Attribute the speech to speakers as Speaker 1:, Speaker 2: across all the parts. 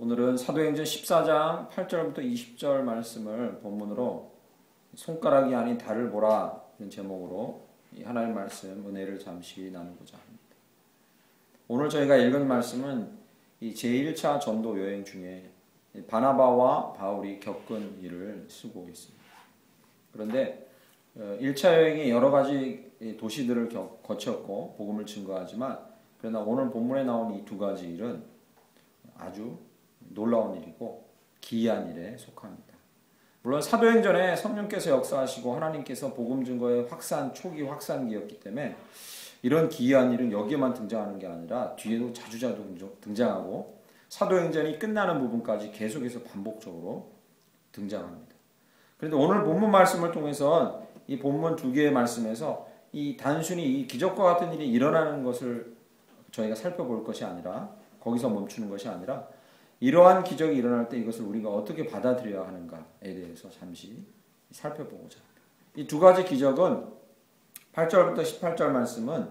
Speaker 1: 오늘은 사도행전 14장 8절부터 20절 말씀을 본문으로 손가락이 아닌 달을 보라 이런 제목으로 하나님의 말씀 은혜를 잠시 나누고자 합니다. 오늘 저희가 읽은 말씀은 이 제1차 전도 여행 중에 바나바와 바울이 겪은 일을 쓰고 있습니다. 그런데 1차 여행이 여러 가지 도시들을 거쳤고 복음을 증거하지만 그러나 오늘 본문에 나온 이 두 가지 일은 아주 놀라운 일이고 기이한 일에 속합니다. 물론 사도행전에 성령께서 역사하시고 하나님께서 복음 증거의 초기 확산기였기 때문에 이런 기이한 일은 여기에만 등장하는 게 아니라 뒤에도 자주자주 등장하고 사도행전이 끝나는 부분까지 계속해서 반복적으로 등장합니다. 그런데 오늘 본문 말씀을 통해서 이 본문 두 개의 말씀에서 이 단순히 이 기적과 같은 일이 일어나는 것을 저희가 살펴볼 것이 아니라 거기서 멈추는 것이 아니라 이러한 기적이 일어날 때 이것을 우리가 어떻게 받아들여야 하는가에 대해서 잠시 살펴보고자 합니다. 이 두 가지 기적은 8절부터 18절 말씀은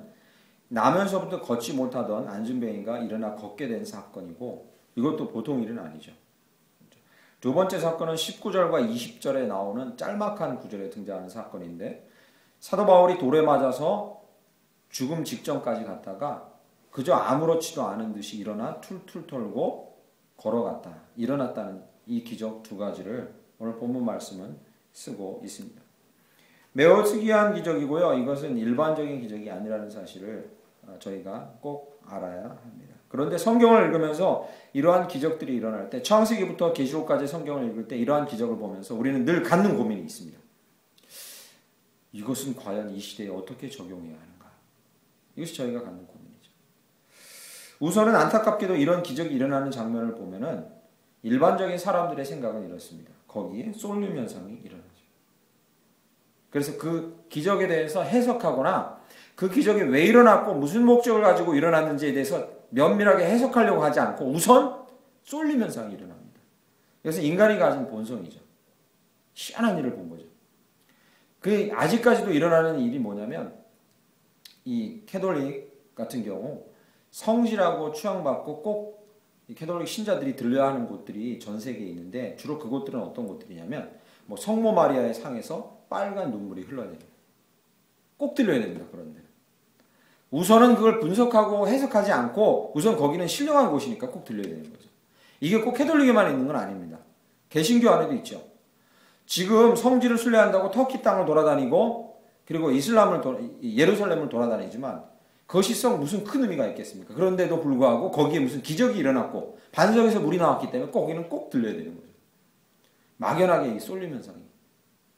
Speaker 1: 나면서부터 걷지 못하던 안진뱅이가 일어나 걷게 된 사건이고 이것도 보통 일은 아니죠. 두 번째 사건은 19절과 20절에 나오는 짤막한 구절에 등장하는 사건인데 사도 바울이 돌에 맞아서 죽음 직전까지 갔다가 그저 아무렇지도 않은 듯이 일어나 툴툴 털고 걸어갔다. 일어났다는 이 기적 두 가지를 오늘 본문 말씀은 쓰고 있습니다. 매우 특이한 기적이고요. 이것은 일반적인 기적이 아니라는 사실을 저희가 꼭 알아야 합니다. 그런데 성경을 읽으면서 이러한 기적들이 일어날 때 창세기부터 계시록까지 성경을 읽을 때 이러한 기적을 보면서 우리는 늘 갖는 고민이 있습니다. 이것은 과연 이 시대에 어떻게 적용해야 하는가? 이것이 저희가 갖는 고민이죠. 우선은 안타깝게도 이런 기적이 일어나는 장면을 보면은 일반적인 사람들의 생각은 이렇습니다. 거기에 쏠림 현상이 일어나죠. 그래서 그 기적에 대해서 해석하거나 그 기적이 왜 일어났고 무슨 목적을 가지고 일어났는지에 대해서 면밀하게 해석하려고 하지 않고 우선 쏠림 현상이 일어납니다. 그래서 인간이 가진 본성이죠. 희한한 일을 본 거죠. 그 아직까지도 일어나는 일이 뭐냐면 이 캐톨릭 같은 경우 성지라고 추앙받고 꼭 캐톨릭 신자들이 들려야 하는 곳들이 전 세계에 있는데 주로 그곳들은 어떤 곳들이냐면 뭐 성모 마리아의 상에서 빨간 눈물이 흘러야 됩니다. 꼭 들려야 됩니다. 그런데 우선은 그걸 분석하고 해석하지 않고 우선 거기는 신령한 곳이니까 꼭 들려야 되는 거죠. 이게 꼭 캐톨릭에만 있는 건 아닙니다. 개신교 안에도 있죠. 지금 성지를 순례한다고 터키 땅을 돌아다니고 그리고 예루살렘을 돌아다니지만 그것이 무슨 큰 의미가 있겠습니까? 그런데도 불구하고 거기에 무슨 기적이 일어났고 반석에서 물이 나왔기 때문에 거기는 꼭 들려야 되는 거죠. 막연하게 이 쏠림 현상이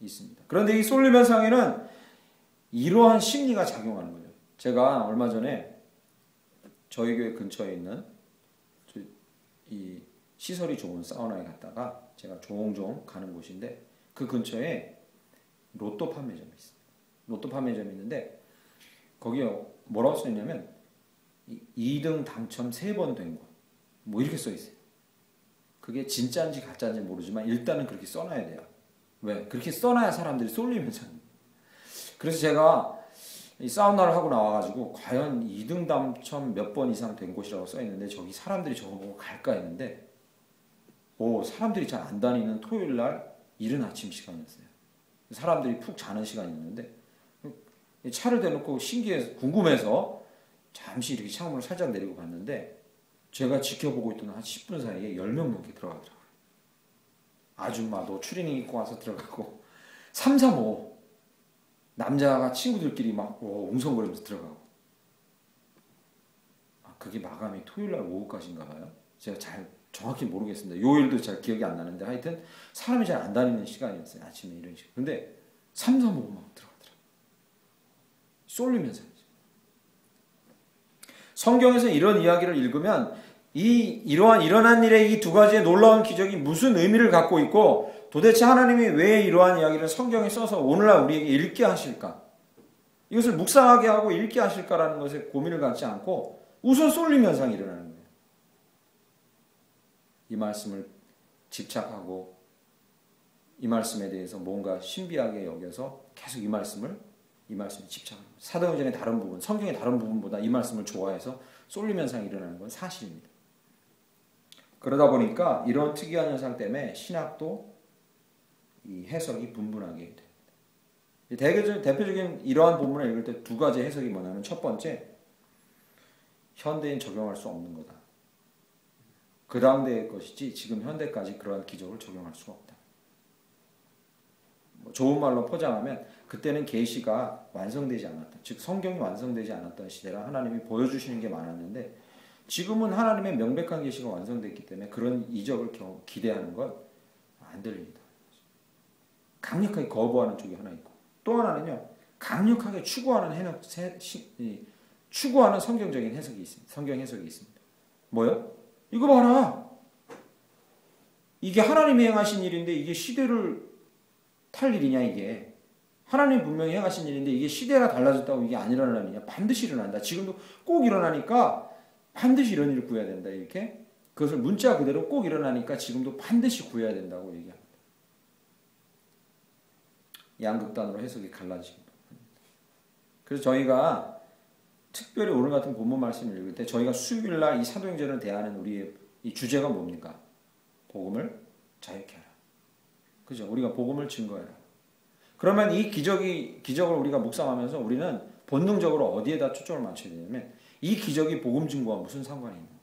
Speaker 1: 있습니다. 그런데 이 쏠림 현상에는 이러한 심리가 작용하는 거죠. 제가 얼마 전에 저희 교회 근처에 있는 이 시설이 좋은 사우나에 갔다가 제가 종종 가는 곳인데 그 근처에 로또 판매점이 있습니다. 로또 판매점이 있는데 거기에 뭐라고 써있냐면 2등 당첨 3번 된 거 뭐 이렇게 써있어요. 그게 진짜인지 가짜인지 모르지만 일단은 그렇게 써놔야 돼요. 왜? 그렇게 써놔야 사람들이 쏠리면 참. 그래서 제가 이 사우나를 하고 나와가지고 과연 2등 당첨 몇 번 이상 된 곳이라고 써있는데 저기 사람들이 저거 보고 갈까 했는데 사람들이 잘 안 다니는 토요일날 이른 아침 시간이었어요. 사람들이 푹 자는 시간이었는데 차를 대놓고 신기해서 궁금해서 잠시 이렇게 창문을 살짝 내리고 봤는데 제가 지켜보고 있던 한 10분 사이에 10명 넘게 들어가더라고요. 아줌마도 추리닝 입고 와서 들어가고 3, 4, 5 남자가 친구들끼리 막 웅성거리면서 들어가고 그게 마감이 토요일날 오후까지인가 봐요. 제가 잘 정확히 모르겠습니다. 요일도 잘 기억이 안 나는데 하여튼 사람이 잘 안 다니는 시간이었어요. 아침에 이런 시간. 근데 3, 4, 5 막 들어가더라고요. 쏠림 현상이죠. 성경에서 이런 이야기를 읽으면 이러한 일어난 일의 이 두 가지의 놀라운 기적이 무슨 의미를 갖고 있고 도대체 하나님이 왜 이러한 이야기를 성경에 써서 오늘날 우리에게 읽게 하실까? 이것을 묵상하게 하고 읽게 하실까라는 것에 고민을 갖지 않고 우선 쏠림 현상이 일어나는 거예요. 이 말씀을 집착하고 이 말씀에 대해서 뭔가 신비하게 여겨서 계속 이 말씀에 집착합니다. 사도행전의 다른 부분, 성경의 다른 부분보다 이 말씀을 좋아해서 쏠림 현상이 일어나는 건 사실입니다. 그러다 보니까 이런 특이한 현상 때문에 신학도 이 해석이 분분하게 됩니다. 대표적인 이러한 본문을 읽을 때 두 가지 해석이 뭐냐면 첫 번째, 현대인 적용할 수 없는 거다. 그 당대의 것이지 지금 현대까지 그러한 기적을 적용할 수가 없다. 좋은 말로 포장하면 그때는 계시가 완성되지 않았다. 즉 성경이 완성되지 않았던 시대라 하나님이 보여주시는 게 많았는데 지금은 하나님의 명백한 계시가 완성됐기 때문에 그런 이적을 기대하는 건 안 들립니다. 강력하게 거부하는 쪽이 하나 있고 또 하나는요. 강력하게 추구하는 성경적인 해석이 있습니다. 성경 해석이 있습니다. 뭐요? 이거 봐라. 이게 하나님이 행하신 일인데 이게 시대를 탈 일이냐 이게. 하나님 분명히 행하신 일인데 이게 시대가 달라졌다고 이게 안 일어나는 일이냐. 반드시 일어난다. 지금도 꼭 일어나니까 반드시 이런 일을 구해야 된다. 이렇게. 그것을 문자 그대로 꼭 일어나니까 지금도 반드시 구해야 된다고 얘기합니다. 양극단으로 해석이 갈라집니다. 그래서 저희가 특별히 오늘 같은 본문 말씀을 읽을 때 저희가 수요일날 이 사도행전을 대하는 우리의 이 주제가 뭡니까? 복음을 자유케 하라. 그죠? 우리가 복음을 증거해라. 그러면 이 기적을 우리가 묵상하면서 우리는 본능적으로 어디에다 초점을 맞춰야 되냐면 이 기적이 복음 증거와 무슨 상관이 있는가?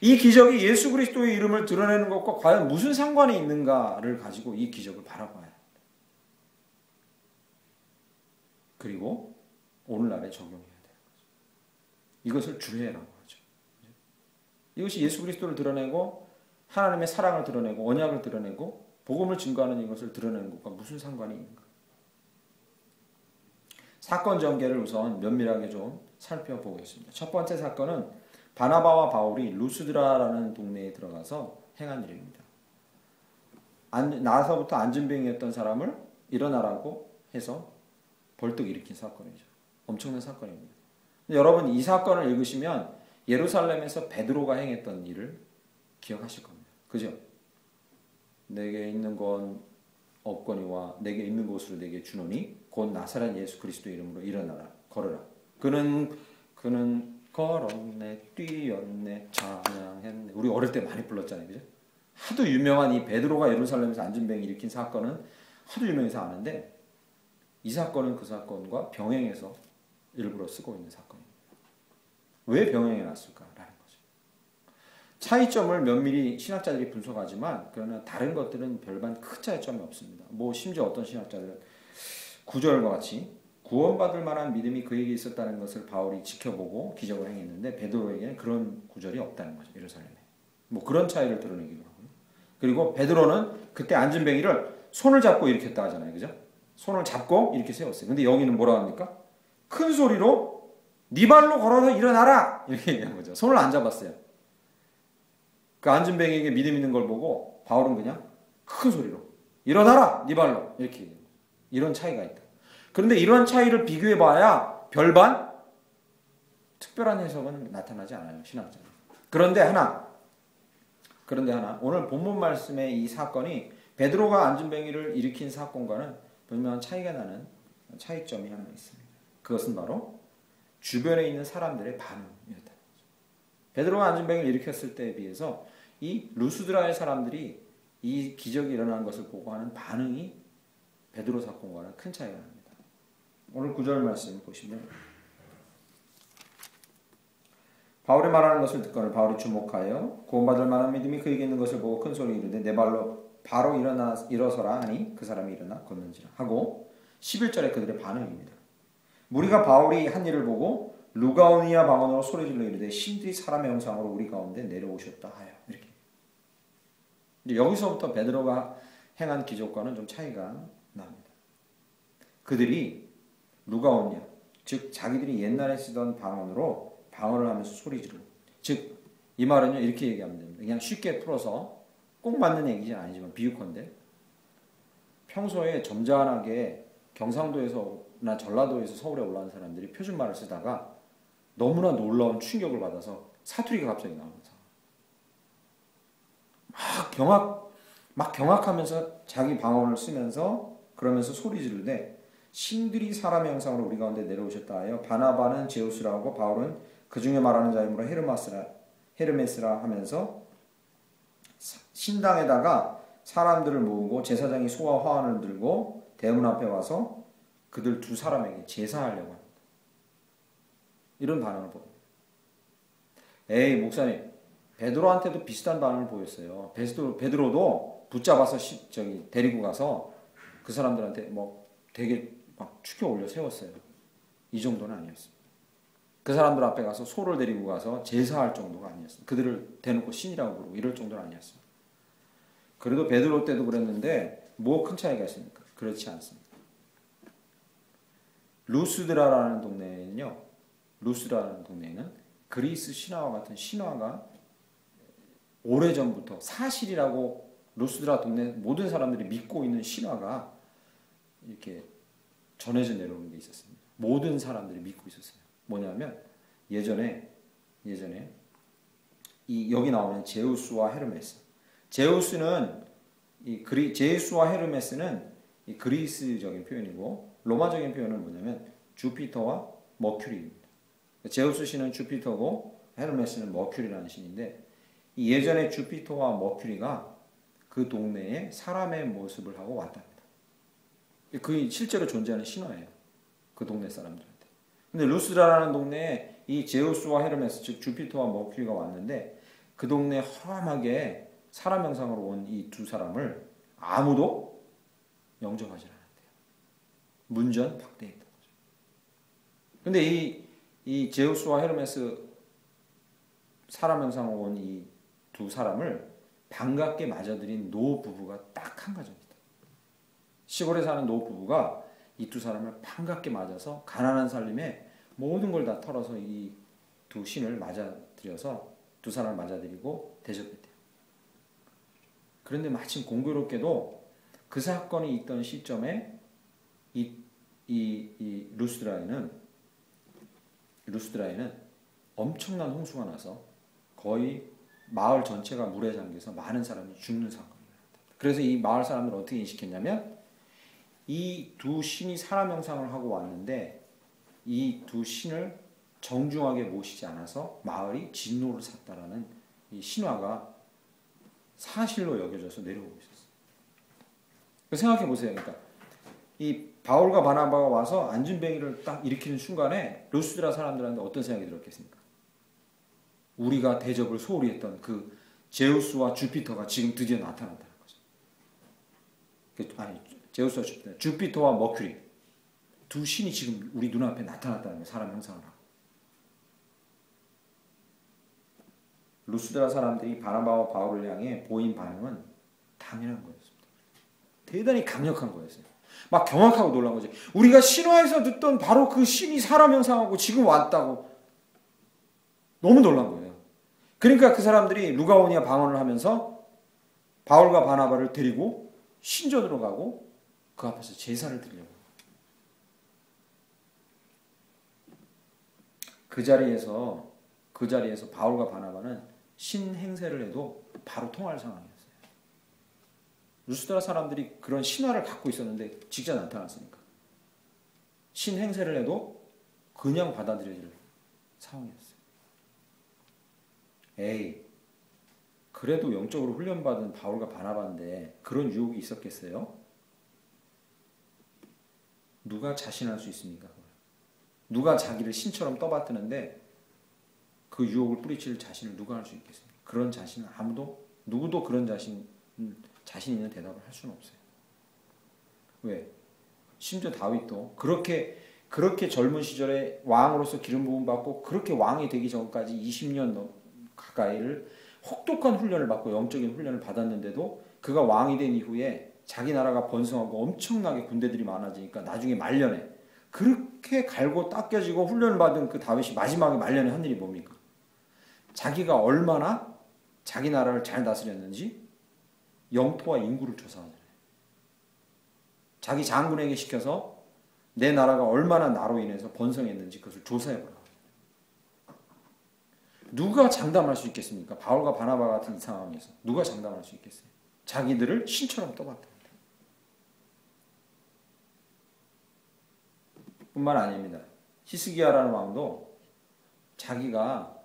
Speaker 1: 이 기적이 예수 그리스도의 이름을 드러내는 것과 과연 무슨 상관이 있는가를 가지고 이 기적을 바라봐야 합니다. 그리고 오늘날에 적용해야 되는 거죠. 이것을 주례라고 하죠. 이것이 예수 그리스도를 드러내고 하나님의 사랑을 드러내고 언약을 드러내고 복음을 증거하는 이것을 드러내는 것과 무슨 상관이 있는가? 사건 전개를 우선 면밀하게 좀 살펴보겠습니다. 첫 번째 사건은 바나바와 바울이 루스드라라는 동네에 들어가서 행한 일입니다. 나서부터 안진뱅이였던 사람을 일어나라고 해서 벌떡 일으킨 사건이죠. 엄청난 사건입니다. 여러분 이 사건을 읽으시면 예루살렘에서 베드로가 행했던 일을 기억하실 겁니다. 그죠? 내게 있는 건 없거니와 내게 있는 곳으로 내게 주노니 곧 나사렛 예수 그리스도 이름으로 일어나라 걸어라. 그는 걸었네 뛰었네 찬양했네. 우리 어릴 때 많이 불렀잖아요. 그죠? 하도 유명한 이 베드로가 예루살렘에서 안진뱅이 일으킨 사건은 하도 유명해서 아는데 이 사건은 그 사건과 병행해서 일부러 쓰고 있는 사건입니다. 왜 병행해 놨을까라는 거죠. 차이점을 면밀히 신학자들이 분석하지만 그러나 다른 것들은 별반 큰 차이점이 없습니다. 심지어 어떤 신학자들은 9절과 같이 구원받을 만한 믿음이 그에게 있었다는 것을 바울이 지켜보고 기적을 행했는데 베드로에게는 그런 구절이 없다는 거죠. 예루살렘에. 그런 차이를 드러내기도 하고요. 그리고 베드로는 그때 안진뱅이를 손을 잡고 일으켰다 하잖아요. 그죠? 손을 잡고 이렇게 세웠어요. 근데 여기는 뭐라 합니까? 큰 소리로 네 발로 걸어서 일어나라! 이렇게 얘기한 거죠. 손을 안 잡았어요. 그 안진뱅이에게 믿음 있는 걸 보고 바울은 그냥 큰 소리로 일어나라! 네 발로! 이렇게 얘기해요. 이런 차이가 있다. 그런데 이런 차이를 비교해봐야 별반 특별한 해석은 나타나지 않아요. 신학자는. 그런데 하나 오늘 본문 말씀의 이 사건이 베드로가 안진뱅이를 일으킨 사건과는 분명한 차이가 나는 차이점이 하나 있습니다. 그것은 바로 주변에 있는 사람들의 반응이었다. 베드로가 안진뱅이를 일으켰을 때에 비해서 이 루스드라의 사람들이 이 기적이 일어난 것을 보고 하는 반응이 베드로 사건과는 큰 차이가 납니다. 오늘 9절 말씀 보시면 바울이 말하는 것을 듣거늘 바울이 주목하여 구원받을 만한 믿음이 그에게 있는 것을 보고 큰 소리 이르되 내 발로 바로 일어서라 하니 그 사람이 일어나 걷는지라 하고 11절에 그들의 반응입니다. 무리가 바울이 한 일을 보고 루가오니아 방언으로 소리질러 이르되 신들이 사람의 형상으로 우리 가운데 내려오셨다 하여 이렇게. 이제 여기서부터 베드로가 행한 기적과는 좀 차이가 납니다. 그들이 루가오니아 즉 자기들이 옛날에 쓰던 방언으로 방언을 하면서 소리 지르고 즉 이 말은요 이렇게 얘기하면 됩니다. 그냥 쉽게 풀어서 꼭 맞는 얘기는 아니지만 비유컨대 평소에 점잖하게 경상도에서나 전라도에서 서울에 올라온 사람들이 표준말을 쓰다가 너무나 놀라운 충격을 받아서 사투리가 갑자기 나오면서 막 경악하면서 자기 방언을 쓰면서 그러면서 소리 지르되 신들이 사람의 형상으로 우리 가운데 내려오셨다 하여 바나바는 제우스라고 바울은 그 중에 말하는 자이므로 헤르메스라 하면서 신당에다가 사람들을 모으고 제사장이 소와 화환을 들고 대문 앞에 와서 그들 두 사람에게 제사하려고 합니다. 이런 반응을 보입니다. 에이 목사님, 베드로한테도 비슷한 반응을 보였어요. 베드로도 붙잡아서 데리고 가서 그 사람들한테 뭐 되게 막 축혀 올려 세웠어요. 이 정도는 아니었습니다. 그 사람들 앞에 가서 소를 데리고 가서 제사할 정도가 아니었습니다. 그들을 대놓고 신이라고 부르고 이럴 정도는 아니었습니다. 그래도 베드로 때도 그랬는데 뭐 큰 차이가 있습니까? 그렇지 않습니다. 루스드라라는 동네에는 그리스 신화와 같은 신화가 오래전부터 사실이라고 루스드라 동네 모든 사람들이 믿고 있는 신화가 이렇게 전해져 내려오는 게 있었습니다. 모든 사람들이 믿고 있었어요. 뭐냐면 예전에 여기 나오는 제우스와 헤르메스. 제우스와 헤르메스는 이 그리스적인 표현이고 로마적인 표현은 뭐냐면 주피터와 머큐리입니다. 제우스 신은 주피터고 헤르메스는 머큐리라는 신인데 이 예전에 주피터와 머큐리가 그 동네에 사람의 모습을 하고 왔답니다. 그게 실제로 존재하는 신화예요. 그 동네 사람들한테. 근데 루스드라라는 동네에 이 제우스와 헤르메스 즉 주피터와 머큐리가 왔는데 그 동네에 허름하게 사람 형상으로 온 이 두 사람을 아무도 영접하지 않았대요. 문전박대했던 거죠. 근데 이 제우스와 헤르메스 사람 형상으로 온 이 두 사람을 반갑게 맞아들인 노 부부가 딱 한 가정입니다. 시골에 사는 노 부부가 이 두 사람을 반갑게 맞아서 가난한 살림에 모든 걸 다 털어서 이 두 신을 맞아들여서 두 사람을 맞아들이고 대접했대요. 그런데 마침 공교롭게도 그 사건이 있던 시점에 이 루스드라에는 엄청난 홍수가 나서 거의 마을 전체가 물에 잠겨서 많은 사람이 죽는 사건이 일어났다. 그래서 이 마을 사람들은 어떻게 인식했냐면 이 두 신이 사람 형상을 하고 왔는데 이 두 신을 정중하게 모시지 않아서 마을이 진노를 샀다라는 이 신화가 사실로 여겨져서 내려오고 있었어요. 생각해 보세요. 그러니까 이 바울과 바나바가 와서 안진뱅이를 딱 일으키는 순간에 루스드라 사람들한테 어떤 생각이 들었겠습니까? 우리가 대접을 소홀히 했던 그 제우스와 주피터가 지금 드디어 나타난다는 거죠. 아니, 제우스와 주피터와 머큐리 두 신이 지금 우리 눈앞에 나타났다는 거예요. 사람 형상을 하고. 루스드라 사람들이 바나바와 바울을 향해 보인 반응은 당연한 거였습니다. 대단히 강력한 거였어요. 막 경악하고 놀란 거지. 우리가 신화에서 듣던 바로 그 신이 사람 형상하고 지금 왔다고 너무 놀란 거예요. 그러니까 그 사람들이 루가오니아 방언을 하면서 바울과 바나바를 데리고 신전으로 가고 그 앞에서 제사를 드리려고. 그 자리에서 바울과 바나바는 신행세를 해도 바로 통할 상황이었어요. 루스드라 사람들이 그런 신화를 갖고 있었는데 직접 나타났으니까 신행세를 해도 그냥 받아들여질 상황이었어요. 에이, 그래도 영적으로 훈련받은 바울과 바나바인데 그런 유혹이 있었겠어요? 누가 자신할 수 있습니까? 누가 자기를 신처럼 떠받드는데 그 유혹을 뿌리칠 자신을 누가 할 수 있겠습니까? 그런 자신은 누구도 그런 자신 있는 대답을 할 수는 없어요. 왜? 심지어 다윗도 그렇게 젊은 시절에 왕으로서 기름 부음 받고 그렇게 왕이 되기 전까지 20년 가까이를 혹독한 훈련을 받고 영적인 훈련을 받았는데도 그가 왕이 된 이후에 자기 나라가 번성하고 엄청나게 군대들이 많아지니까 나중에 말년에 그렇게 갈고 닦여지고 훈련을 받은 그 다윗이 마지막에 말년에 한 일이 뭡니까? 자기가 얼마나 자기 나라를 잘 다스렸는지 영토와 인구를 조사하잖아요. 자기 장군에게 시켜서 내 나라가 얼마나 나로 인해서 번성했는지 그것을 조사해보라. 누가 장담할 수 있겠습니까? 바울과 바나바 같은 이 상황에서 누가 장담할 수 있겠어요? 자기들을 신처럼 떠받듭니다. 뿐만 아닙니다. 히스기야라는 왕도 자기가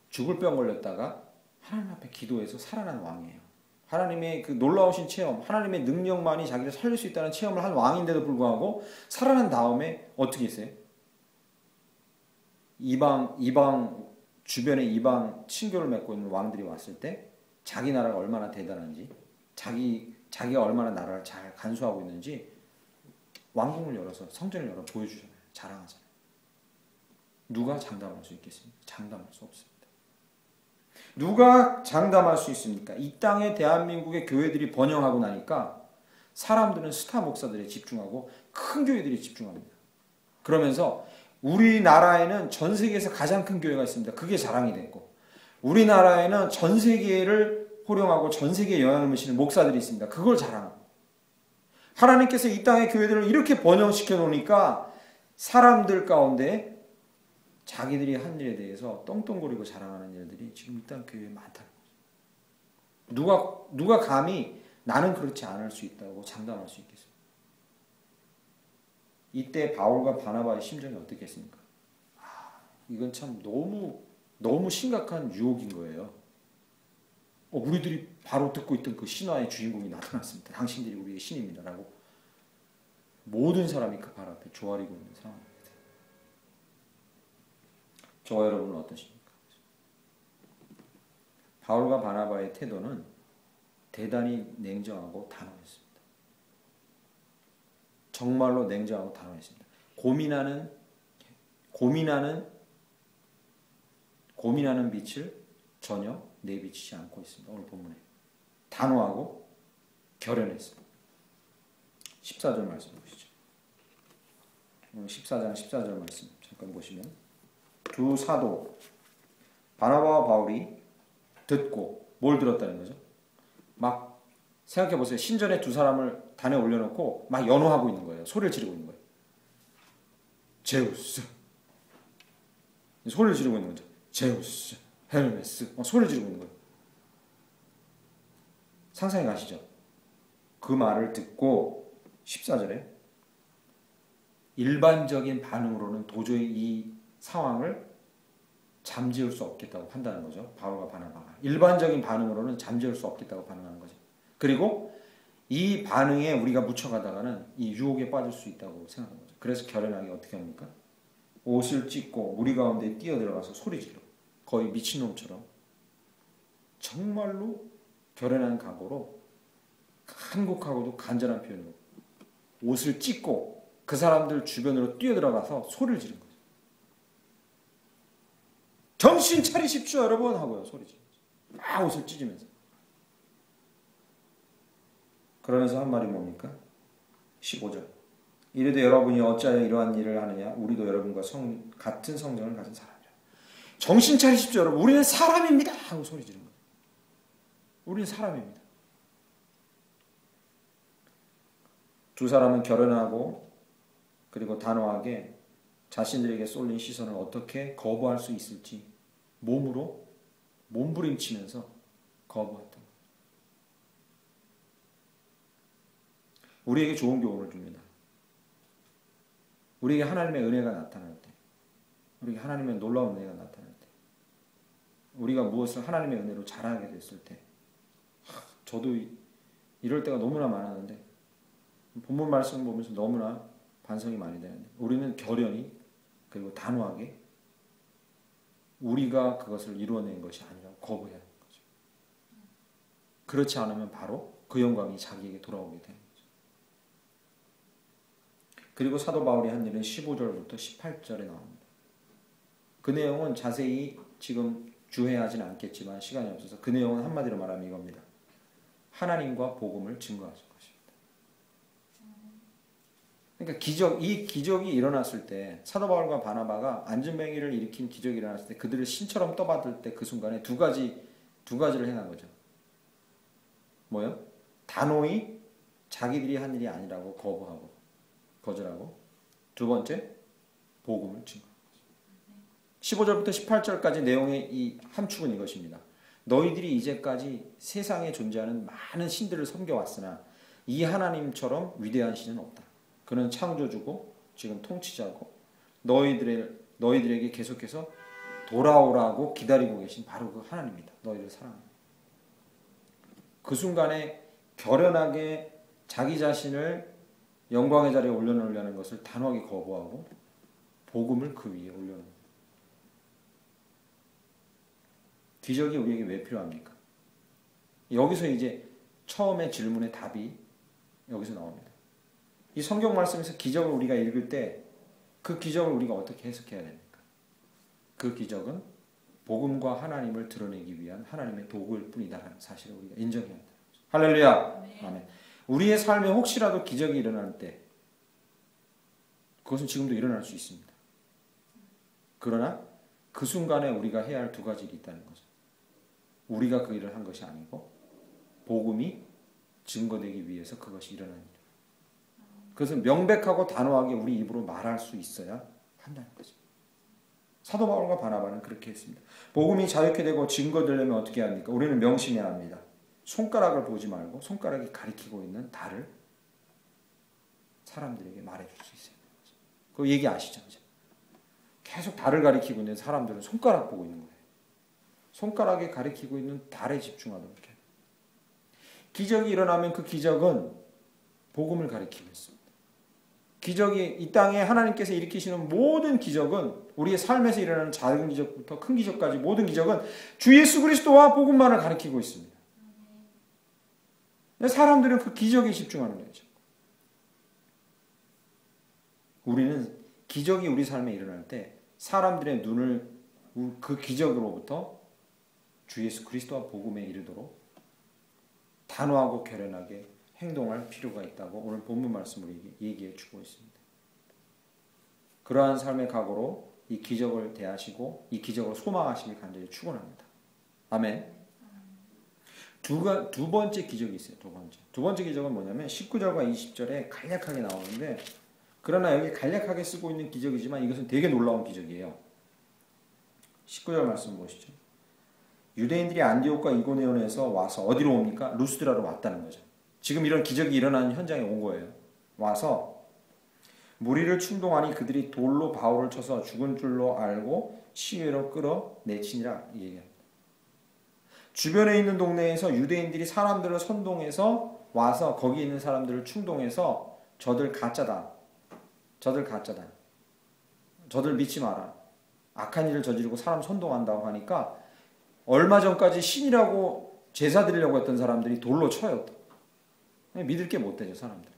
Speaker 1: 죽을 병 걸렸다가 하나님 앞에 기도해서 살아난 왕이에요. 하나님의 그 놀라우신 체험, 하나님의 능력만이 자기를 살릴 수 있다는 체험을 한 왕인데도 불구하고 살아난 다음에 어떻게 했어요? 이방 주변에 이방 친교를 맺고 있는 왕들이 왔을 때 자기 나라가 얼마나 대단한지, 자기가 얼마나 나라를 잘 간수하고 있는지 왕궁을 열어서 성전을 열어 보여주잖아요. 자랑하잖아요. 누가 장담할 수 있겠습니까? 장담할 수 없습니다. 누가 장담할 수 있습니까? 이 땅에 대한민국의 교회들이 번영하고 나니까 사람들은 스타 목사들에 집중하고 큰 교회들이 집중합니다. 그러면서 우리나라에는 전 세계에서 가장 큰 교회가 있습니다. 그게 자랑이 됐고, 우리나라에는 전 세계를 호령하고 전 세계에 영향을 미치는 목사들이 있습니다. 그걸 자랑합니다. 하나님께서 이 땅의 교회들을 이렇게 번영시켜 놓으니까 사람들 가운데 자기들이 한 일에 대해서 떵떵거리고 자랑하는 일들이 지금 이 땅 교회에 많다는 거죠. 누가 감히 나는 그렇지 않을 수 있다고 장담할 수 있겠어요? 이때 바울과 바나바의 심정이 어떻겠습니까? 이건 참 너무 심각한 유혹인 거예요. 우리들이 바로 듣고 있던 그 신화의 주인공이 나타났습니다. 당신들이 우리의 신입니다라고 모든 사람이 그 발 앞에 조아리고 있는 상황입니다. 저와 여러분은 어떠십니까? 바울과 바나바의 태도는 대단히 냉정하고 단호했습니다. 정말로 냉정하고 단호했습니다. 고민하는 빛을 전혀 내비치지 않고 있습니다. 오늘 본문에 단호하고 결연했습니다. 14절 말씀 보시죠. 14장 14절 말씀 잠깐 보시면 두 사도 바나바와 바울이 듣고 뭘 들었다는 거죠? 막 생각해 보세요. 신전에 두 사람을 단에 올려놓고 막 연호하고 있는 거예요. 소리를 지르고 있는 거예요. 제우스 소리를 지르고 있는 거죠. 제우스, 헤르메스 소리를 지르고 있는 거예요. 상상해 가시죠. 그 말을 듣고 14절에 일반적인 반응으로는 도저히 이 상황을 잠재울 수 없겠다고 판단한 거죠. 바울과 바나바가 일반적인 반응으로는 잠재울 수 없겠다고 반응하는 거죠. 그리고 이 반응에 우리가 묻혀가다가는 이 유혹에 빠질 수 있다고 생각하는 거죠. 그래서 결연하게 어떻게 합니까? 옷을 찢고 무리 가운데 뛰어들어가서 소리 질러 거의 미친놈처럼 정말로 결연한 각오로 한국하고도 간절한 표현으로 옷을 찢고 그 사람들 주변으로 뛰어들어가서 소리를 지른 거죠. 정신 차리십시오 여러분 하고요. 소리 지르면서 막 옷을 찢으면서 그러면서 한 말이 뭡니까? 15절 이르되 여러분이 어찌하여 이러한 일을 하느냐 우리도 여러분과 같은 성정을 가진 사람이라. 정신 차리십시오 여러분. 우리는 사람입니다 하고 소리 지른 거예요. 우리는 사람입니다. 두 사람은 결연하고 그리고 단호하게 자신들에게 쏠린 시선을 어떻게 거부할 수 있을지 몸으로 몸부림치면서 거부했던 거예요. 우리에게 좋은 교훈을 줍니다. 우리에게 하나님의 은혜가 나타날 때, 우리에게 하나님의 놀라운 은혜가 나타날 때, 우리가 무엇을 하나님의 은혜로 잘하게 됐을 때, 저도 이럴 때가 너무나 많았는데 본문 말씀을 보면서 너무나 반성이 많이 되는데 우리는 결연히 그리고 단호하게 우리가 그것을 이루어낸 것이 아니라고 거부해야 하는 거죠. 그렇지 않으면 바로 그 영광이 자기에게 돌아오게 되는 거죠. 그리고 사도 바울이 한 일은 15절부터 18절에 나옵니다. 그 내용은 자세히 지금 주해하지는 않겠지만 시간이 없어서 그 내용은 한마디로 말하면 이겁니다. 하나님과 복음을 증거하실 것입니다. 그러니까 이 기적이 일어났을 때 사도 바울과 바나바가 안전뱅이를 일으킨 기적이 일어났을 때 그들을 신처럼 떠받을 때 그 순간에 두 가지를 행한 거죠. 뭐요? 단호히 자기들이 한 일이 아니라고 거절하고 두 번째 복음을 증거하는 거죠. 15절부터 18절까지 내용의 이 함축은 이것입니다. 너희들이 이제까지 세상에 존재하는 많은 신들을 섬겨왔으나 이 하나님처럼 위대한 신은 없다. 그는 창조주고 지금 통치자고 너희들에게 계속해서 돌아오라고 기다리고 계신 바로 그 하나님입니다. 너희를 사랑합니다. 그 순간에 결연하게 자기 자신을 영광의 자리에 올려놓으려는 것을 단호하게 거부하고 복음을 그 위에 올려놓는 거예요. 기적이 우리에게 왜 필요합니까? 여기서 이제 처음에 질문의 답이 여기서 나옵니다. 이 성경 말씀에서 기적을 우리가 읽을 때 그 기적을 우리가 어떻게 해석해야 됩니까? 그 기적은 복음과 하나님을 드러내기 위한 하나님의 도구일 뿐이다라는 사실을 우리가 인정해야 합니다. 할렐루야.
Speaker 2: 네.
Speaker 1: 아멘. 우리의 삶에 혹시라도 기적이 일어날 때 그것은 지금도 일어날 수 있습니다. 그러나 그 순간에 우리가 해야 할 두 가지 일이 있다는 거죠. 우리가 그 일을 한 것이 아니고 복음이 증거되기 위해서 그것이 일어난 일. 그것은 명백하고 단호하게 우리 입으로 말할 수 있어야 한다는 거죠. 사도 바울과 바나바는 그렇게 했습니다. 복음이 자유케 되고 증거되려면 어떻게 합니까? 우리는 명심해야 합니다. 손가락을 보지 말고 손가락이 가리키고 있는 달을 사람들에게 말해줄 수 있어요. 그 얘기 아시죠? 계속 달을 가리키고 있는 사람들은 손가락 보고 있는 거예요. 손가락에 가리키고 있는 달에 집중하도록 해요. 기적이 일어나면 그 기적은 복음을 가리키고 있습니다. 기적이 이 땅에 하나님께서 일으키시는 모든 기적은 우리의 삶에서 일어나는 작은 기적부터 큰 기적까지 모든 기적은 주 예수 그리스도와 복음만을 가리키고 있습니다. 사람들은 그 기적에 집중하는 거죠. 우리는 기적이 우리 삶에 일어날 때 사람들의 눈을 그 기적으로부터 주 예수 그리스도와 복음에 이르도록 단호하고 결연하게 행동할 필요가 있다고 오늘 본문 말씀으로 얘기해 주고 있습니다. 그러한 삶의 각오로 이 기적을 대하시고 이 기적을 소망하시길 간절히 축원합니다. 아멘. 두 번째 기적이 있어요. 두 번째 기적은 뭐냐면 19절과 20절에 간략하게 나오는데 그러나 여기 간략하게 쓰고 있는 기적이지만 이것은 되게 놀라운 기적이에요. 19절 말씀 보시죠. 유대인들이 안디옥과 이고니온에서 와서 어디로 옵니까? 루스드라로 왔다는 거죠. 지금 이런 기적이 일어나는 현장에 온 거예요. 와서 무리를 충동하니 그들이 돌로 바울을 쳐서 죽은 줄로 알고 시외로 끌어내치니라 얘기합니다. 주변에 있는 동네에서 유대인들이 사람들을 선동해서 와서 거기 있는 사람들을 충동해서 저들 가짜다. 저들 믿지 마라. 악한 일을 저지르고 사람 선동한다고 하니까 얼마 전까지 신이라고 제사 드리려고 했던 사람들이 돌로 쳐요. 믿을 게 못 되죠, 사람들.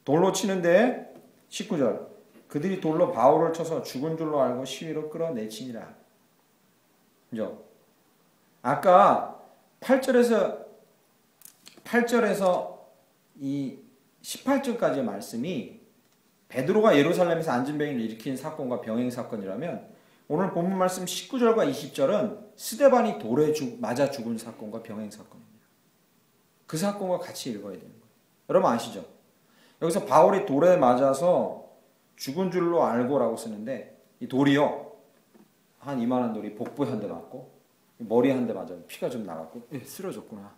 Speaker 1: 돌로 치는데 19절 그들이 돌로 바울을 쳐서 죽은 줄로 알고 시위로 끌어내치니라. 그죠? 아까 8절에서 이 18절까지의 말씀이 베드로가 예루살렘에서 안진병을 일으킨 사건과 병행 사건이라면 오늘 본문 말씀 19절과 20절은 스데반이 돌에 맞아 죽은 사건과 병행 사건입니다. 그 사건과 같이 읽어야 되는 거예요. 여러분 아시죠? 여기서 바울이 돌에 맞아서 죽은 줄로 알고라고 쓰는데 이 돌이요. 한 이만한 돌이 복부에 한 대 맞고 머리에 한 대 맞아서 피가 좀 나갔고 쓰러졌구나.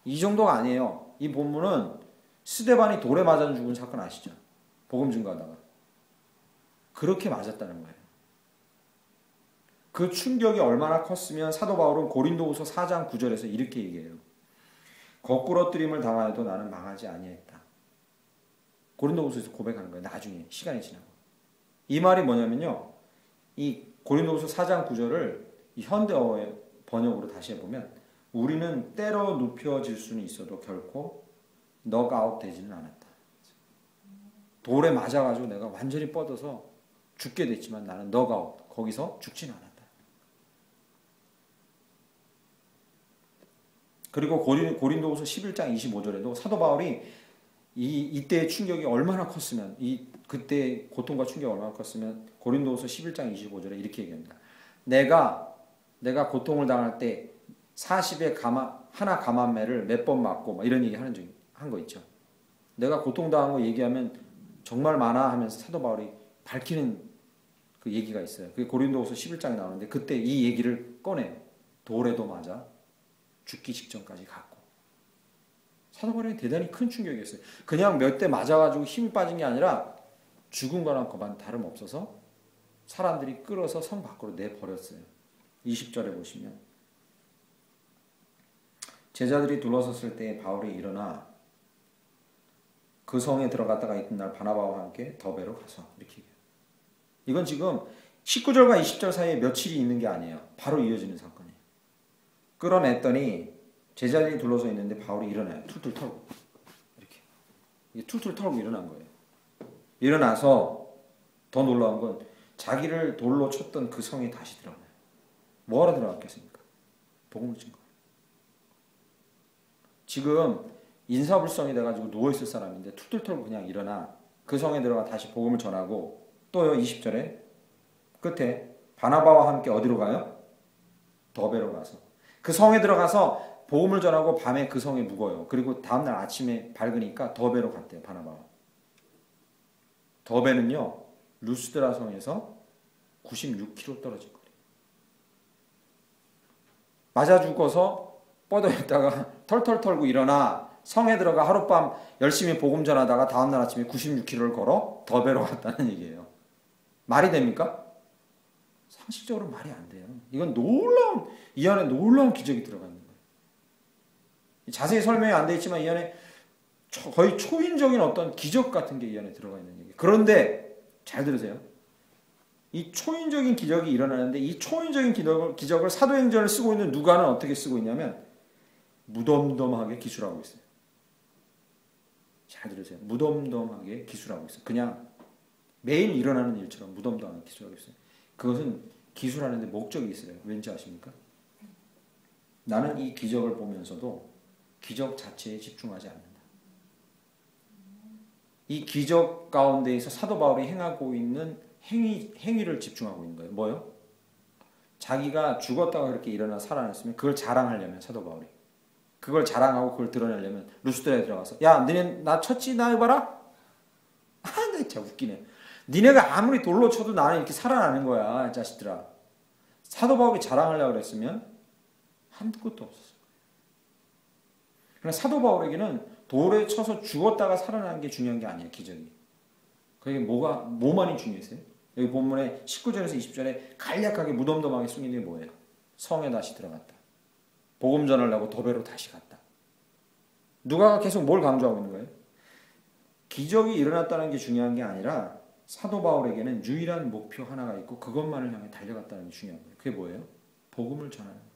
Speaker 1: 이 정도가 아니에요. 이 본문은 스데반이 돌에 맞아 죽은 사건 아시죠? 복음 증거하다가. 그렇게 맞았다는 거예요. 그 충격이 얼마나 컸으면 사도 바울은 고린도후서 4장 9절에서 이렇게 얘기해요. 거꾸러뜨림을 당하여도 나는 망하지 아니했다. 고린도후서에서 고백하는 거예요. 나중에 시간이 지나고. 이 말이 뭐냐면요. 이 고린도후서 4장 9절을 이 현대어의 번역으로 다시 해보면 우리는 때로 눕혀질 수는 있어도 결코 넉아웃 되지는 않았다. 돌에 맞아가지고 내가 완전히 뻗어서 죽게 됐지만 나는 넉아웃 거기서 죽지는 않았다. 그리고 고린도후서 11장 25절에도 사도 바울이 이때의 충격이 얼마나 컸으면 그때 고통과 충격이 얼마나 컸으면 고린도후서 11장 25절에 이렇게 얘기합니다. 내가 고통을 당할 때 40의 하나 가만매를 몇 번 맞고 막 이런 얘기 한 거 있죠. 내가 고통당한 거 얘기하면 정말 많아 하면서 사도 바울이 밝히는 그 얘기가 있어요. 그게 고린도후서 11장에 나오는데 그때 이 얘기를 꺼내요. 돌에도 맞아 죽기 직전까지 갔고. 사도 바울이 대단히 큰 충격이었어요. 그냥 몇 대 맞아가지고 힘이 빠진 게 아니라 죽은 거랑 거만 다름없어서 사람들이 끌어서 성 밖으로 내버렸어요. 20절에 보시면 제자들이 둘러섰을 때 바울이 일어나 그 성에 들어갔다가 이튿날 바나바와 함께 더베로 가서 이렇게 얘기해요. 이건 지금 19절과 20절 사이에 며칠이 있는 게 아니에요. 바로 이어지는 사건이에요. 끌어냈더니 제자들이 둘러서 있는데 바울이 일어나요. 툴툴 털고 이렇게 이게 툴툴 털고 일어난 거예요. 일어나서 더 놀라운 건 자기를 돌로 쳤던 그 성에 다시 들어가요. 뭐하러 들어갔겠습니까? 복음을 친 거예요. 지금 인사불성이 돼가지고 누워있을 사람인데 툴툴 털고 그냥 일어나 그 성에 들어가 다시 복음을 전하고 또요 20절에 끝에 바나바와 함께 어디로 가요? 더베로 가서 그 성에 들어가서 복음을 전하고 밤에 그 성에 묵어요. 그리고 다음날 아침에 밝으니까 더베로 갔대요. 바나바와. 더베는요 루스드라 성에서 96km 떨어진 거예요. 맞아 죽어서 뻗어있다가 털털 털고 일어나 성에 들어가 하룻밤 열심히 복음 전하다가 다음날 아침에 96km를 걸어 더베로 갔다는 얘기예요. 말이 됩니까? 상식적으로 말이 안 돼요. 이건 이 안에 놀라운 기적이 들어가 있는 거예요. 자세히 설명이 안 돼 있지만 이 안에 거의 초인적인 어떤 기적 같은 게 이 안에 들어가 있는 얘기예요. 그런데 잘 들으세요. 이 초인적인 기적이 일어나는데 이 초인적인 기적을 사도행전을 쓰고 있는 누가는 어떻게 쓰고 있냐면 무덤덤하게 기술하고 있어요. 잘 들으세요. 무덤덤하게 기술하고 있어요. 그냥 매일 일어나는 일처럼 무덤덤하게 기술하고 있어요. 그것은 기술하는데 목적이 있어요. 왠지 아십니까? 나는 이 기적을 보면서도 기적 자체에 집중하지 않는다. 이 기적 가운데에서 사도 바울이 행하고 있는 행위를 집중하고 있는 거예요. 뭐요? 자기가 죽었다가 그렇게 일어나 살아났으면 그걸 자랑하려면 사도 바울이 그걸 자랑하고 그걸 드러내려면 루스드라에 들어가서 야 너네 나 쳤지 나 해봐라? 아 나 진짜 웃기네. 니네가 아무리 돌로 쳐도 나는 이렇게 살아나는 거야 이 자식들아. 사도 바울이 자랑하려고 그랬으면 한두 것도 없었어요. 그러나 사도 바울에게는 돌에 쳐서 죽었다가 살아나는 게 중요한 게 아니에요. 기적이. 그게 뭐만이 중요했어요? 여기 본문에 19절에서 20절에 간략하게 무덤덤하게 숨긴 게 뭐예요? 성에 다시 들어갔다. 복음 전하려고 도배로 다시 갔다. 누가 계속 뭘 강조하고 있는 거예요? 기적이 일어났다는 게 중요한 게 아니라 사도 바울에게는 유일한 목표 하나가 있고 그것만을 향해 달려갔다는 게 중요한 거예요. 그게 뭐예요? 복음을 전하는 거예요.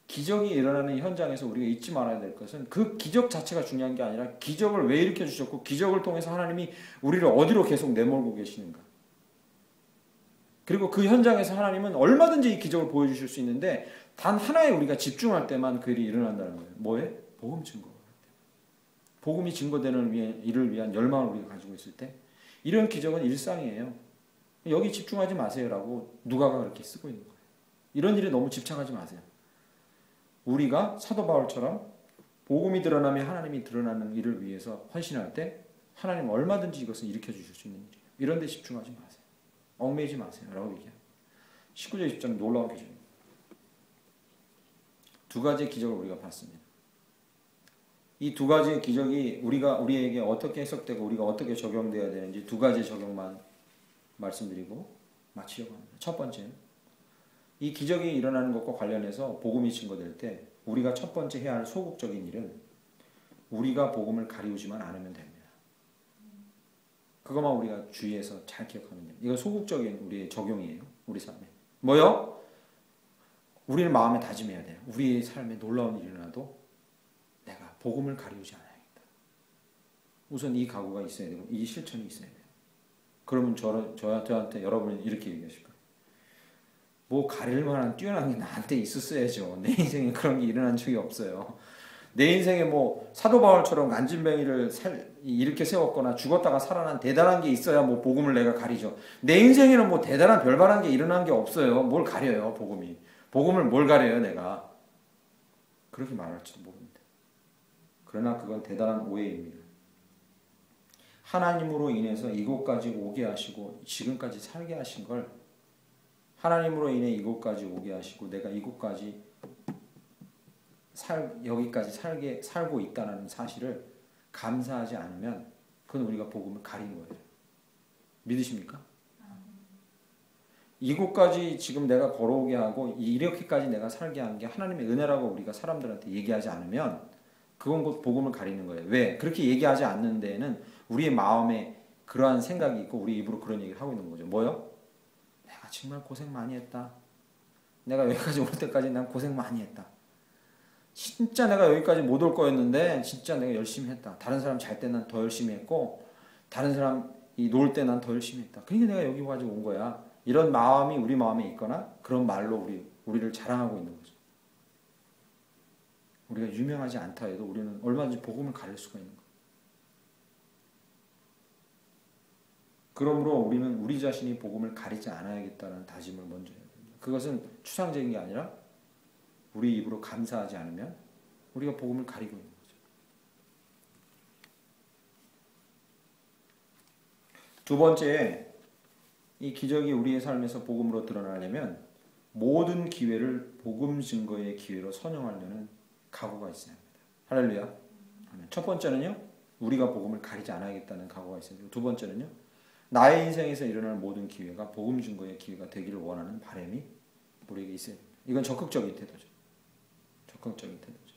Speaker 1: 기적이 일어나는 현장에서 우리가 잊지 말아야 될 것은 그 기적 자체가 중요한 게 아니라 기적을 왜 일으켜 주셨고 기적을 통해서 하나님이 우리를 어디로 계속 내몰고 계시는가. 그리고 그 현장에서 하나님은 얼마든지 이 기적을 보여주실 수 있는데 단 하나에 우리가 집중할 때만 그 일이 일어난다는 거예요. 뭐에? 복음 증거. 복음이 증거되는 일을 위한 열망을 우리가 가지고 있을 때 이런 기적은 일상이에요. 여기 집중하지 마세요라고 누가가 그렇게 쓰고 있는 거예요. 이런 일에 너무 집착하지 마세요. 우리가 사도 바울처럼 복음이 드러나며 하나님이 드러나는 일을 위해서 헌신할 때 하나님 얼마든지 이것을 일으켜 주실 수 있는 일이에요. 이런 데 집중하지 마세요. 얽매이지 마세요. 라고 얘기해요. 19절 20절은 놀라운 기적입니다. 두 가지의 기적을 우리가 봤습니다. 이 두 가지의 기적이 우리에게 어떻게 해석되고 우리가 어떻게 적용되어야 되는지 두 가지 적용만 말씀드리고 마치려고 합니다. 첫 번째는 이 기적이 일어나는 것과 관련해서 복음이 증거될 때 우리가 첫 번째 해야 할 소극적인 일은 우리가 복음을 가리우지만 않으면 됩니다. 그것만 우리가 주의해서 잘 기억하면 됩니다. 이건 소극적인 우리의 적용이에요. 우리 삶에. 뭐요? 우리는 마음에 다짐해야 돼요. 우리의 삶에 놀라운 일이 일어나도 내가 복음을 가리우지 않아야겠다. 우선 이 각오가 있어야 되고 이 실천이 있어야 돼요. 그러면 저한테 여러분이 이렇게 얘기하실 거예요. 뭐 가릴 만한 뛰어난 게 나한테 있었어야죠. 내 인생에 그런 게 일어난 적이 없어요. 내 인생에 뭐 사도 바울처럼 간진뱅이를 이렇게 세웠거나 죽었다가 살아난 대단한 게 있어야 뭐 복음을 내가 가리죠. 내 인생에는 뭐 대단한 별발한 게 일어난 게 없어요. 뭘 가려요, 복음이. 복음을 뭘 가려요, 내가. 그렇게 말할지도 모릅니다. 그러나 그건 대단한 오해입니다. 하나님으로 인해서 이곳까지 오게 하시고 지금까지 살게 하신 걸 하나님으로 인해 이곳까지 오게 하시고 내가 이곳까지 여기까지 살고 있다는 사실을 감사하지 않으면 그건 우리가 복음을 가린 거예요. 믿으십니까? 이곳까지 지금 내가 걸어오게 하고 이렇게까지 내가 살게 한 게 하나님의 은혜라고 우리가 사람들한테 얘기하지 않으면 그건 곧 복음을 가리는 거예요. 왜? 그렇게 얘기하지 않는 데에는 우리의 마음에 그러한 생각이 있고 우리 입으로 그런 얘기를 하고 있는 거죠. 뭐요? 내가 정말 고생 많이 했다. 내가 여기까지 올 때까지 난 고생 많이 했다. 진짜 내가 여기까지 못 올 거였는데 진짜 내가 열심히 했다. 다른 사람 잘 때 난 더 열심히 했고 다른 사람이 놀 때 난 더 열심히 했다. 그러니까 내가 여기 가지고 온 거야. 이런 마음이 우리 마음에 있거나 그런 말로 우리를 자랑하고 있는 거죠. 우리가 유명하지 않다 해도 우리는 얼마든지 복음을 가릴 수가 있는 거예요. 그러므로 우리는 우리 자신이 복음을 가리지 않아야겠다는 다짐을 먼저 해야 됩니다. 그것은 추상적인 게 아니라 우리 입으로 감사하지 않으면 우리가 복음을 가리고 있는 거죠. 두 번째, 이 기적이 우리의 삶에서 복음으로 드러나려면 모든 기회를 복음 증거의 기회로 선용하려는 각오가 있어야 합니다. 할렐루야. 첫 번째는요, 우리가 복음을 가리지 않아야겠다는 각오가 있어야 되고, 두 번째는요, 나의 인생에서 일어날 모든 기회가 복음 증거의 기회가 되기를 원하는 바람이 우리에게 있어야 됩니다. 이건 적극적인 태도죠. 적극적인 태도죠.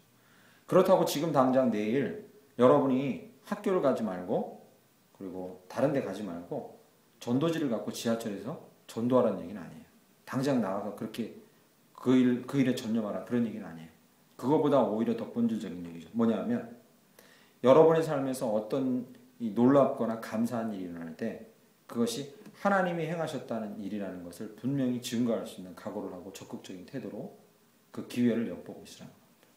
Speaker 1: 그렇다고 지금 당장 내일 여러분이 학교를 가지 말고 그리고 다른 데 가지 말고 전도지를 갖고 지하철에서 전도하라는 얘기는 아니에요. 당장 나가서 그렇게 그 일에 전념하라 그런 얘기는 아니에요. 그거보다 오히려 더 본질적인 얘기죠. 뭐냐면 여러분의 삶에서 어떤 이 놀랍거나 감사한 일이 일어날 때 그것이 하나님이 행하셨다는 일이라는 것을 분명히 증거할 수 있는 각오를 하고 적극적인 태도로 그 기회를 엿보고 있으라는 겁니다.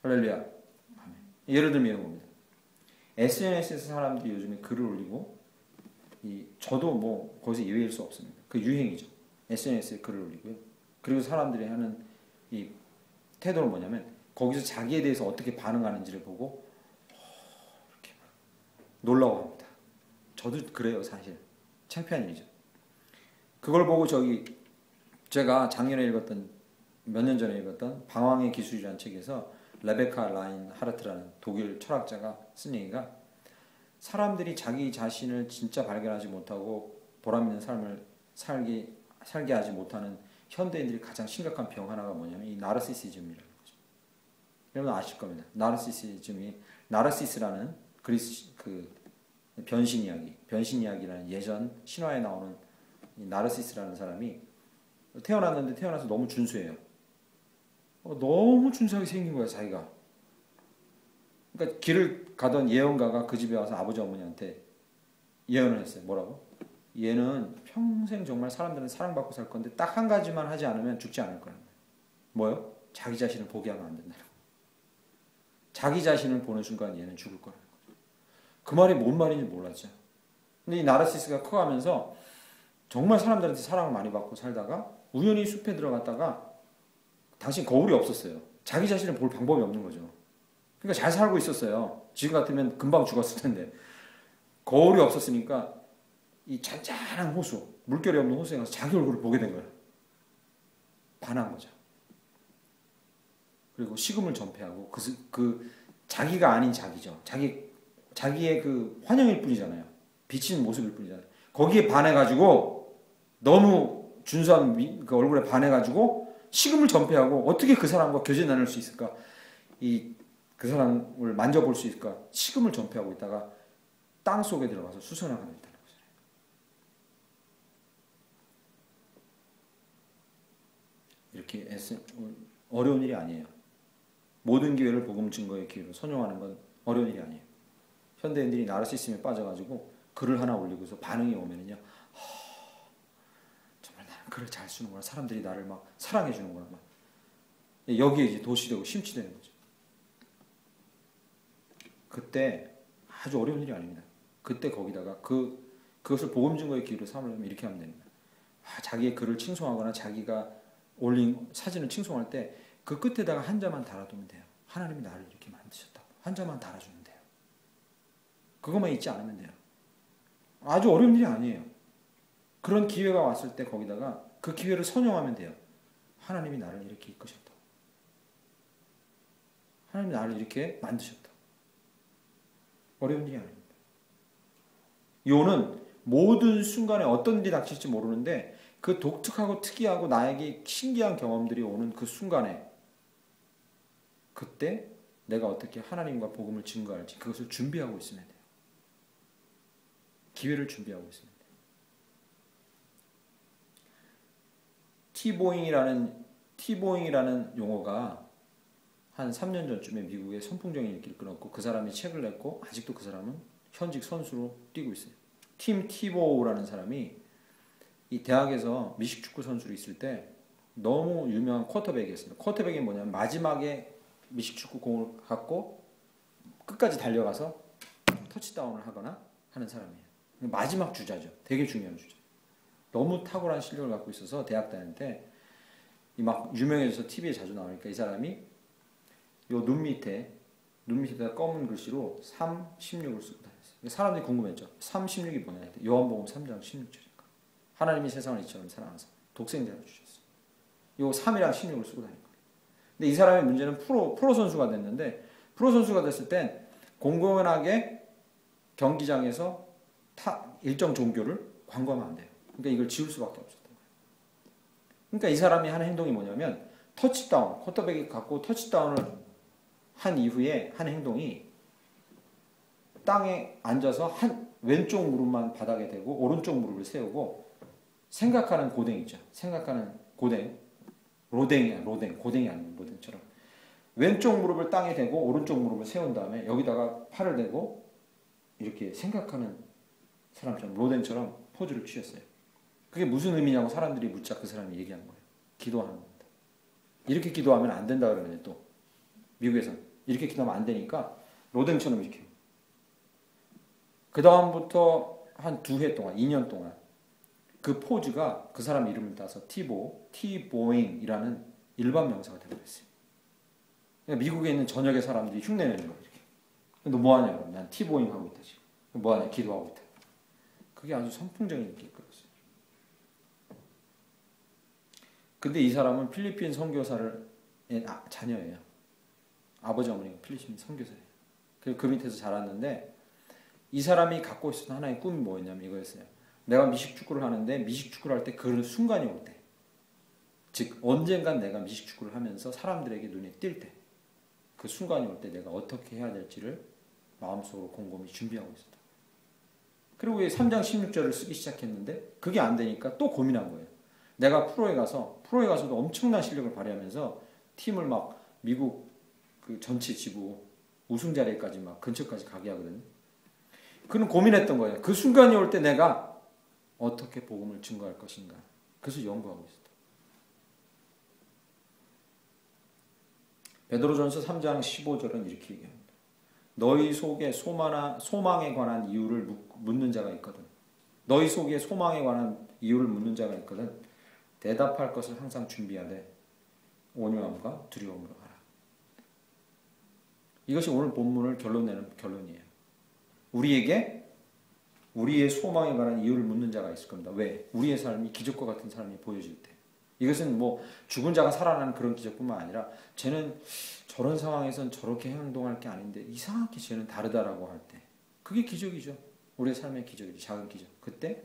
Speaker 1: 할렐루야. 아멘. 예를 들면 이런 겁니다. SNS에서 사람들이 요즘에 글을 올리고 저도 뭐 거기서 예외일 수 없습니다. 그 유행이죠. SNS에 글을 올리고요. 그리고 사람들이 하는 이 태도는 뭐냐면 거기서 자기에 대해서 어떻게 반응하는지를 보고 이렇게 놀라워합니다. 저도 그래요, 사실. 창피한 일이죠. 그걸 보고 제가 작년에 읽었던 몇 년 전에 읽었던 방황의 기술이라는 책에서 레베카 라인 하르트라는 독일 철학자가 쓴 얘기가 사람들이 자기 자신을 진짜 발견하지 못하고 보람 있는 삶을 살게 하지 못하는 현대인들이 가장 심각한 병 하나가 뭐냐면 이 나르시시즘이라는 거죠. 여러분 아실 겁니다. 나르시스라는 그리스 그 변신 이야기라는 예전 신화에 나오는 이 나르시스라는 사람이 태어나서 너무 준수해요. 너무 준수하게 생긴 거야, 자기가. 그러니까 길을 가던 예언가가 그 집에 와서 아버지 어머니한테 예언을 했어요. 뭐라고? 얘는 평생 정말 사람들은 사랑받고 살 건데 딱 한 가지만 하지 않으면 죽지 않을 거라는 거예요. 뭐요? 자기 자신을 보게 하면 안 된다는 거예요. 자기 자신을 보는 순간 얘는 죽을 거라는 거예요. 그 말이 뭔 말인지 몰랐죠. 근데 이 나르시스가 커가면서 정말 사람들한테 사랑을 많이 받고 살다가 우연히 숲에 들어갔다가 당신 거울이 없었어요. 자기 자신을 볼 방법이 없는 거죠. 그러니까 잘 살고 있었어요. 지금 같으면 금방 죽었을 텐데. 거울이 없었으니까 이 잔잔한 호수, 물결이 없는 호수에 가서 자기 얼굴을 보게 된 거예요. 반한 거죠. 그리고 식음을 전폐하고 그 자기가 아닌 자기죠. 자기의 그 환영일 뿐이잖아요. 비치는 모습일 뿐이잖아요. 거기에 반해가지고 너무 준수한 그 얼굴에 반해가지고 식음을 전폐하고 어떻게 그 사람과 교제 나눌 수 있을까? 그 사람을 만져볼 수 있을까? 식음을 전폐하고 있다가 땅 속에 들어가서 수선화가 됐다는 거잖아요. 이렇게 어려운 일이 아니에요. 모든 기회를 복음 증거의 기회로 선용하는 건 어려운 일이 아니에요. 현대인들이 나르시즘에 빠져가지고 글을 하나 올리고서 반응이 오면은요, 정말 나는 글을 잘 쓰는구나. 사람들이 나를 막 사랑해 주는구나. 막 여기에 이제 도취되고 심취되는 거죠. 그때 아주 어려운 일이 아닙니다. 그때 거기다가 그것을 복음 증거의 기회로 삼으려면 이렇게 하면 됩니다. 자기의 글을 칭송하거나 자기가 올린 사진을 칭송할 때 그 끝에다가 한 자만 달아두면 돼요. 하나님이 나를 이렇게 만드셨다고. 한 자만 달아주면 돼요. 그것만 잊지 않으면 돼요. 아주 어려운 일이 아니에요. 그런 기회가 왔을 때 거기다가 그 기회를 선용하면 돼요. 하나님이 나를 이렇게 이끄셨다고. 하나님이 나를 이렇게 만드셨다고. 어려운 일이 아닙니다. 요는 모든 순간에 어떤 일이 닥칠지 모르는데 그 독특하고 특이하고 나에게 신기한 경험들이 오는 그 순간에 그때 내가 어떻게 하나님과 복음을 증거할지 그것을 준비하고 있으면 돼요. 기회를 준비하고 있으면 돼요. 티보잉이라는 용어가 한 3년 전쯤에 미국에 선풍적인 인기를 끌었고 그 사람이 책을 냈고 아직도 그 사람은 현직 선수로 뛰고 있어요. 팀 티보우라는 사람이 이 대학에서 미식축구 선수로 있을 때 너무 유명한 쿼터백이었습니다. 쿼터백이 뭐냐면 마지막에 미식축구 공을 갖고 끝까지 달려가서 터치다운을 하거나 하는 사람이에요. 마지막 주자죠. 되게 중요한 주자. 너무 탁월한 실력을 갖고 있어서 대학 다닐 때 막 유명해져서 TV에 자주 나오니까 이 사람이 요 눈 밑에다 검은 글씨로 3, 16을 쓰고 다녔어요. 사람들이 궁금했죠. 3, 16이 뭐냐 했더니 요한복음 3장 16절이니까 하나님이 세상을 이처럼 사랑하사 독생자를 주셨어요. 요 3이랑 16을 쓰고 다닌 거예요. 근데 이 사람의 문제는 프로 선수가 됐는데 프로 선수가 됐을 땐 공공연하게 경기장에서 일정 종교를 광고하면 안 돼요. 그러니까 이걸 지울 수밖에 없었던 거예요. 그러니까 이 사람이 하는 행동이 뭐냐면 터치다운, 쿼터백이 갖고 터치다운을 한 이후에 한 행동이 땅에 앉아서 한 왼쪽 무릎만 바닥에 대고 오른쪽 무릎을 세우고 생각하는 고댕 있죠. 생각하는 고댕. 로댕이야, 로댕. 고댕이 아니고 로댕처럼. 왼쪽 무릎을 땅에 대고 오른쪽 무릎을 세운 다음에 여기다가 팔을 대고 이렇게 생각하는 사람처럼 로댕처럼 포즈를 취했어요. 그게 무슨 의미냐고 사람들이 묻자 그 사람이 얘기한 거예요. 기도하는 겁니다. 이렇게 기도하면 안 된다 그러면 또 미국에서는 이렇게 기도하면 안 되니까 로댕처럼 이렇게. 그 다음부터 한 2해 동안, 2년 동안 그 포즈가 그 사람 이름을 따서 티보잉이라는 일반 명사가 되어버렸어요. 그러니까 미국에 있는 전역의 사람들이 흉내내는 거예요. 이렇게. 너 뭐하냐? 그럼 난 티보잉 하고 있다 지금. 뭐하냐? 기도하고 있다. 그게 아주 선풍적인 인기를 끌었어요. 근데 이 사람은 필리핀 선교사를 자녀예요. 아버지 어머니가 필리핀 선교사예요. 그리고 그 밑에서 자랐는데 이 사람이 갖고 있었던 하나의 꿈이 뭐였냐면 이거였어요. 내가 미식축구를 하는데 미식축구를 할 때 그 순간이 올 때, 즉 언젠간 내가 미식축구를 하면서 사람들에게 눈에 띌 때, 그 순간이 올 때 내가 어떻게 해야 될지를 마음속으로 곰곰이 준비하고 있었다. 그리고 3장 16절을 쓰기 시작했는데 그게 안 되니까 또 고민한 거예요. 내가 프로에 가서도 엄청난 실력을 발휘하면서 팀을 막 미국 그 전체 지부 우승 자리까지 막 근처까지 가게 하거든요. 그는 고민했던 거예요. 그 순간이 올 때 내가 어떻게 복음을 증거할 것인가. 그래서 연구하고 있었다. 베드로전서 3장 15절은 이렇게 얘기합니다. 너희 속에 소망에 관한 이유를 묻는 자가 있거든. 너희 속에 소망에 관한 이유를 묻는 자가 있거든. 대답할 것을 항상 준비하되 온유함과 두려움으로 하라. 이것이 오늘 본문을 결론내는 결론이에요. 우리의 소망에 관한 이유를 묻는 자가 있을 겁니다. 왜? 우리의 삶이 기적과 같은 삶이 보여질 때. 이것은 뭐 죽은 자가 살아나는 그런 기적뿐만 아니라 쟤는 저런 상황에선 저렇게 행동할 게 아닌데 이상하게 쟤는 다르다라고 할 때. 그게 기적이죠. 우리의 삶의 기적이죠. 작은 기적. 그때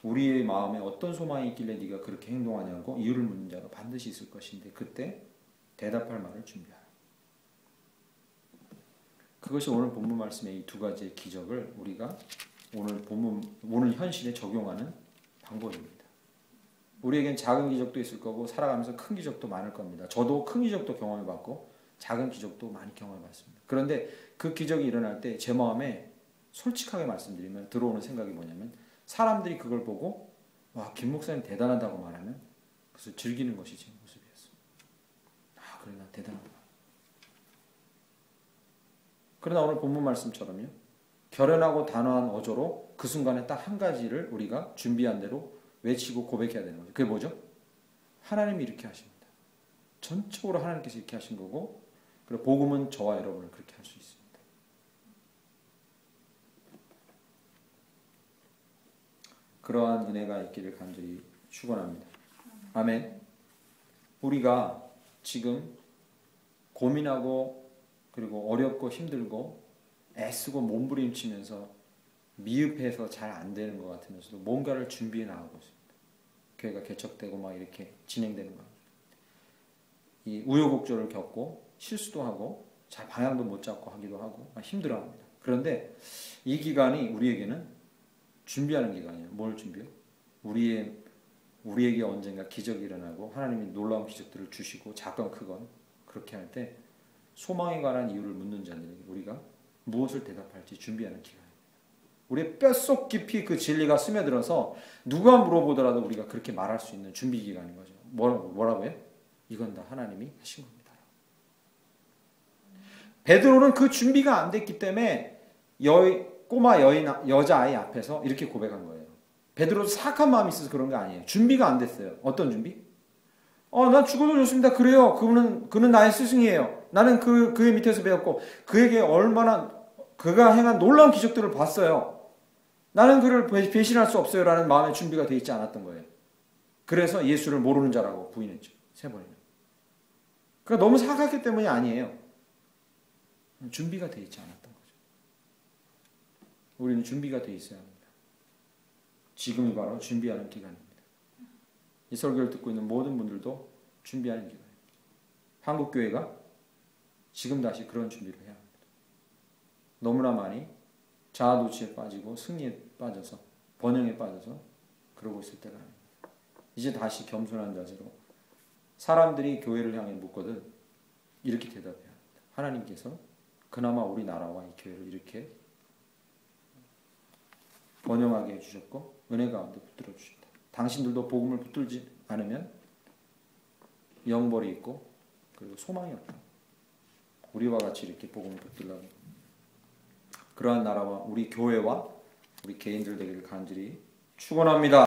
Speaker 1: 우리의 마음에 어떤 소망이 있길래 네가 그렇게 행동하냐고 이유를 묻는 자가 반드시 있을 것인데 그때 대답할 말을 준비하라. 그것이 오늘 본문 말씀의 이 두 가지의 기적을 우리가 오늘 현실에 적용하는 방법입니다. 우리에겐 작은 기적도 있을 거고 살아가면서 큰 기적도 많을 겁니다. 저도 큰 기적도 경험해봤고 작은 기적도 많이 경험해봤습니다. 그런데 그 기적이 일어날 때 제 마음에 솔직하게 말씀드리면 들어오는 생각이 뭐냐면 사람들이 그걸 보고 와, 김 목사님 대단하다고 말하면 그것을 즐기는 것이 제 모습이었어요. 아, 그래 나 대단하다. 그러나 오늘 본문 말씀처럼요. 결연하고 단호한 어조로 그 순간에 딱 한 가지를 우리가 준비한 대로 외치고 고백해야 되는 거죠. 그게 뭐죠? 하나님이 이렇게 하십니다. 전적으로 하나님께서 이렇게 하신 거고 그리고 복음은 저와 여러분을 그렇게 할 수 있습니다. 그러한 은혜가 있기를 간절히 축원합니다. 아멘. 우리가 지금 고민하고 그리고 어렵고 힘들고 애쓰고 몸부림치면서 미흡해서 잘 안 되는 것 같으면서도 뭔가를 준비해 나가고 있습니다. 교회가 개척되고 막 이렇게 진행되는 거예요. 이 우여곡절을 겪고 실수도 하고 잘 방향도 못 잡고 하기도 하고 힘들어합니다. 그런데 이 기간이 우리에게는 준비하는 기간이에요. 뭘 준비요? 우리에게 언젠가 기적이 일어나고 하나님이 놀라운 기적들을 주시고 작건 크건 그렇게 할 때 소망에 관한 이유를 묻는 자들에게 우리가 무엇을 대답할지 준비하는 기간입니다. 우리의 뼛속 깊이 그 진리가 스며들어서 누가 물어보더라도 우리가 그렇게 말할 수 있는 준비 기간인 거죠. 뭐라고요? 이건 다 하나님이 하신 겁니다. 베드로는 그 준비가 안 됐기 때문에 꼬마 여자아이 앞에서 이렇게 고백한 거예요. 베드로도 사악한 마음이 있어서 그런 게 아니에요. 준비가 안 됐어요. 어떤 준비? 난 죽어도 좋습니다. 그래요. 그는 나의 스승이에요. 나는 그의 밑에서 배웠고 그에게 그가 행한 놀라운 기적들을 봤어요. 나는 그를 배신할 수 없어요. 라는 마음의 준비가 되어 있지 않았던 거예요. 그래서 예수를 모르는 자라고 부인했죠. 3번이나. 그러니까 너무 사악했기 때문이 아니에요. 준비가 되어 있지 않았던 거죠. 우리는 준비가 되어 있어야 합니다. 지금이 바로 준비하는 기간입니다. 이 설교를 듣고 있는 모든 분들도 준비하는 기간입니다. 한국교회가 지금 다시 그런 준비를 해야 합니다. 너무나 많이 자아도취에 빠지고 승리에 빠져서 번영에 빠져서 그러고 있을 때가 아닙니다. 이제 다시 겸손한 자세로 사람들이 교회를 향해 묻거든 이렇게 대답해야 합니다. 하나님께서 그나마 우리 나라와 이 교회를 이렇게 번영하게 해주셨고 은혜 가운데 붙들어 주셨다. 당신들도 복음을 붙들지 않으면 영벌이 있고 그리고 소망이 없다. 우리와 같이 이렇게 복음을 붙들라고 그러한 나라와 우리 교회와 우리 개인들 되기를 간절히 축원합니다.